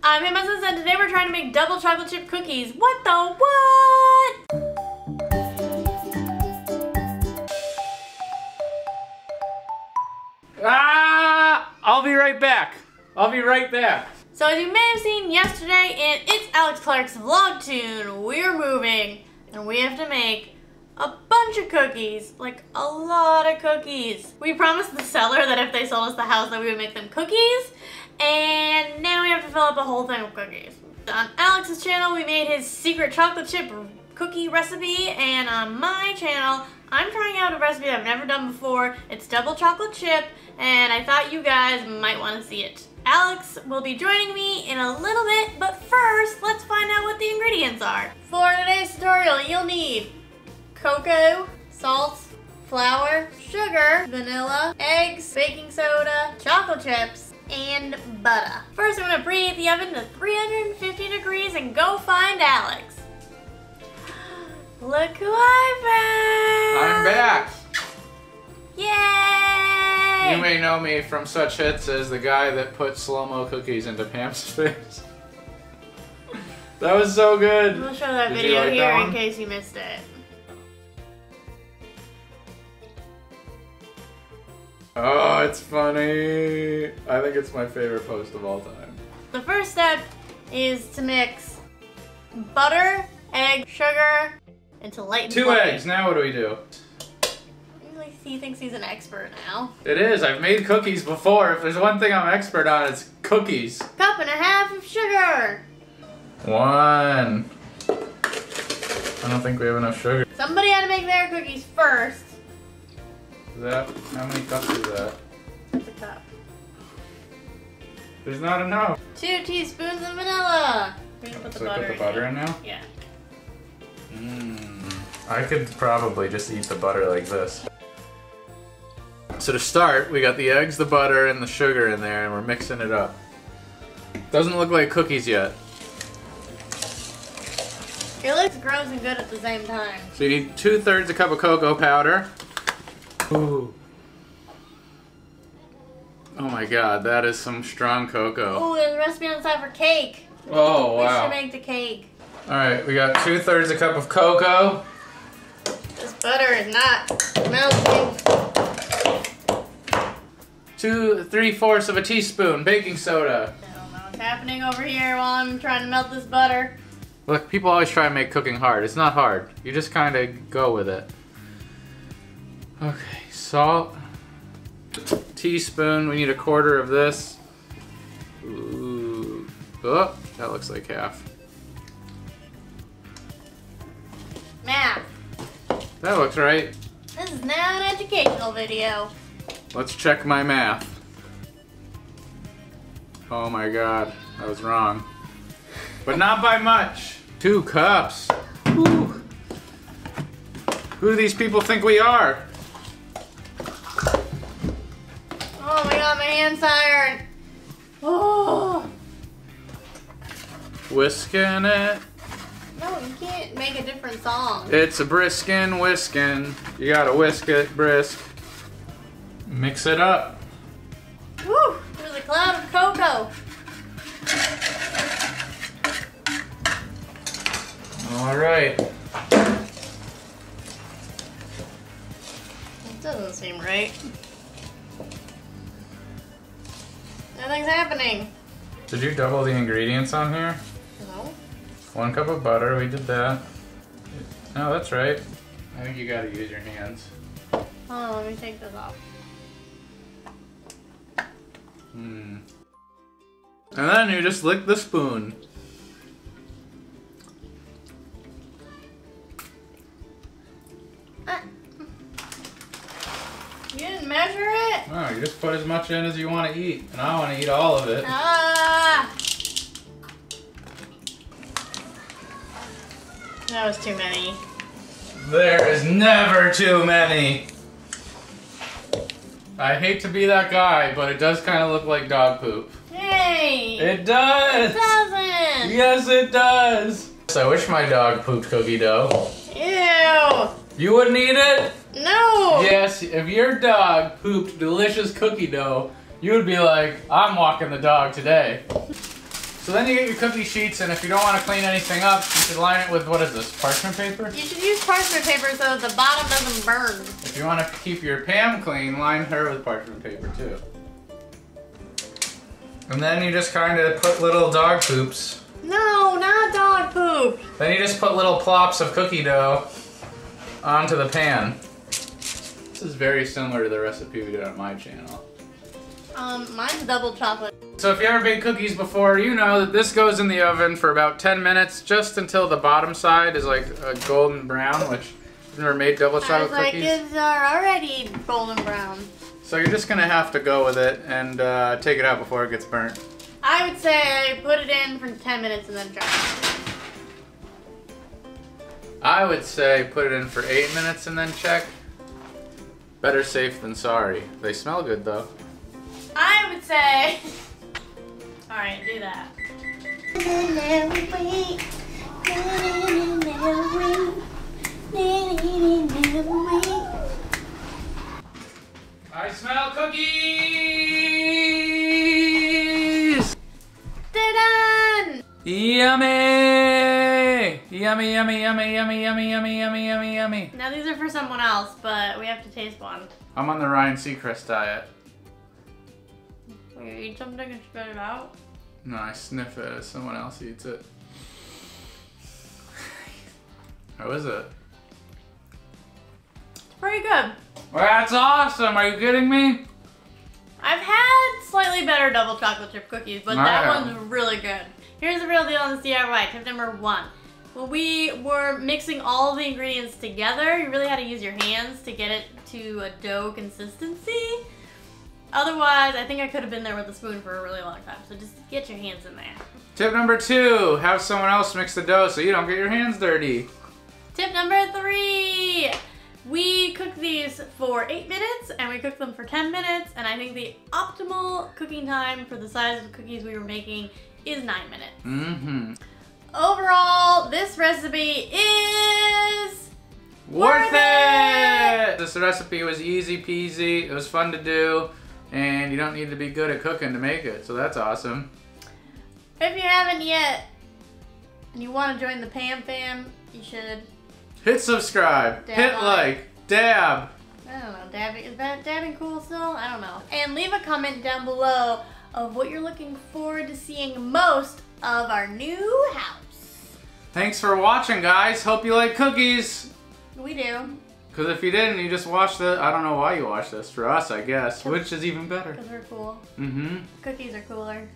I'm PamOnSunset, and today we're trying to make double chocolate chip cookies. What the what? I'll be right back. So as you may have seen yesterday in ItsAlexClark's vlog tune, we're moving and we have to make a bunch of cookies, like a lot of cookies. We promised the seller that if they sold us the house that we would make them cookies, and now we have to fill up a whole thing of cookies. On Alex's channel, we made his secret chocolate chip cookie recipe, and on my channel, I'm trying out a recipe I've never done before. It's double chocolate chip, and I thought you guys might want to see it. Alex will be joining me in a little bit, but first, let's find out what the ingredients are. For today's tutorial, you'll need cocoa, salt, flour, sugar, vanilla, eggs, baking soda, chocolate chips, and butter. First, I'm gonna preheat the oven to 350 degrees and go find Alex. Look who I found! I'm back. Yay! You may know me from such hits as the guy that put slow-mo cookies into Pam's face. That was so good. We'll show that Did video you like here that in one? case you missed it. Oh, it's funny. I think it's my favorite post of all time. The first step is to mix butter, egg, sugar into light and 2 fluffy. eggs. Now what do we do? He thinks he's an expert now. It is. I've made cookies before. If there's one thing I'm expert on, it's cookies. Cup and a half of sugar. 1. I don't think we have enough sugar. Somebody had to make their cookies first. Is that, how many cups is that? That's a cup. There's not enough. 2 teaspoons of vanilla. We're gonna put the So butter put the butter in now? Yeah. I could probably just eat the butter like this. So to start, we got the eggs, the butter, and the sugar in there, and we're mixing it up. Doesn't look like cookies yet. It looks gross and good at the same time. So you need 2/3 a cup of cocoa powder. Ooh. Oh my god, that is some strong cocoa. Oh, there's a recipe on the side for cake. Oh wow. We should make the cake. Alright, we got 2/3 a cup of cocoa. This butter is not melting. 2 3/4 of a teaspoon baking soda. I don't know what's happening over here while I'm trying to melt this butter. Look, people always try and make cooking hard. It's not hard. You just kind of go with it. Okay, salt. Teaspoon. We need 1/4 of this. Ooh. Oh, that looks like half. Math. That looks right. This is now an educational video. Let's check my math. Oh my god, I was wrong. But not by much. 2 cups. Whew. Who do these people think we are? Oh my god, my hand's tired. Oh. Whisking it. No, you can't make a different song. It's a briskin' whiskin'. You gotta whisk it brisk. Mix it up. Woo! There's a cloud of cocoa. Alright. That doesn't seem right. Nothing's happening. Did you double the ingredients on here? No. 1 cup of butter, we did that. No, that's right. I think you gotta use your hands. Oh, let me take this off. And then you just lick the spoon. You didn't measure it? Oh, you just put as much in as you want to eat, and I want to eat all of it. Ah! That was too many. There is never too many. I hate to be that guy, but it does kind of look like dog poop. Hey! It does! It doesn't! Yes, it does! I wish my dog pooped cookie dough. Ew! You wouldn't eat it? No! Yes, if your dog pooped delicious cookie dough, you would be like, I'm walking the dog today. So then you get your cookie sheets, and if you don't want to clean anything up, you should line it with, what is this, parchment paper? You should use parchment paper so the bottom doesn't burn. If you want to keep your Pam clean, line her with parchment paper too. And then you just kind of put little dog poops. No, not dog poop. Then you just put little plops of cookie dough onto the pan. This is very similar to the recipe we did on my channel. Mine's double chocolate. So if you ever baked cookies before, you know that this goes in the oven for about 10 minutes, just until the bottom side is like a golden brown, which I've never made double chocolate cookies. It's already golden brown. So you're just gonna have to go with it and take it out before it gets burnt. I would say put it in for 10 minutes and then dry it. I would say put it in for 8 minutes and then check. Better safe than sorry. They smell good though. I would say... Alright, do that. I smell cookies! They're done! Yummy! Yummy, yummy, yummy, yummy, yummy, yummy, yummy, yummy, yummy. Now these are for someone else, but we have to taste one. I'm on the Ryan Seacrest diet. You eat something and spit it out? No, I sniff it as someone else eats it. How is it? It's pretty good. Well, that's awesome! Are you kidding me? I've had slightly better double chocolate chip cookies, but that one's really good. Here's the real deal on the DIY. Tip number 1. When we were mixing all the ingredients together, you really had to use your hands to get it to a dough consistency. Otherwise, I think I could have been there with a spoon for a really long time. So just get your hands in there. Tip number 2, have someone else mix the dough so you don't get your hands dirty. Tip number 3, we cooked these for 8 minutes and we cooked them for 10 minutes. And I think the optimal cooking time for the size of the cookies we were making is 9 minutes. Mm-hmm. Overall, this recipe is... worth it! This recipe was easy peasy, it was fun to do, and you don't need to be good at cooking to make it, so that's awesome. If you haven't yet, and you want to join the Pam fam, you should... hit subscribe, hit like, dab. I don't know, dabbing, is that dabbing cool still? I don't know. And leave a comment down below of what you're looking forward to seeing most of our new house. Thanks for watching, guys. Hope you like cookies. We do. Because if you didn't, you just watched it. I don't know why you watched this. For us, I guess. Which is even better. Because we're cool. Mm-hmm. Cookies are cooler.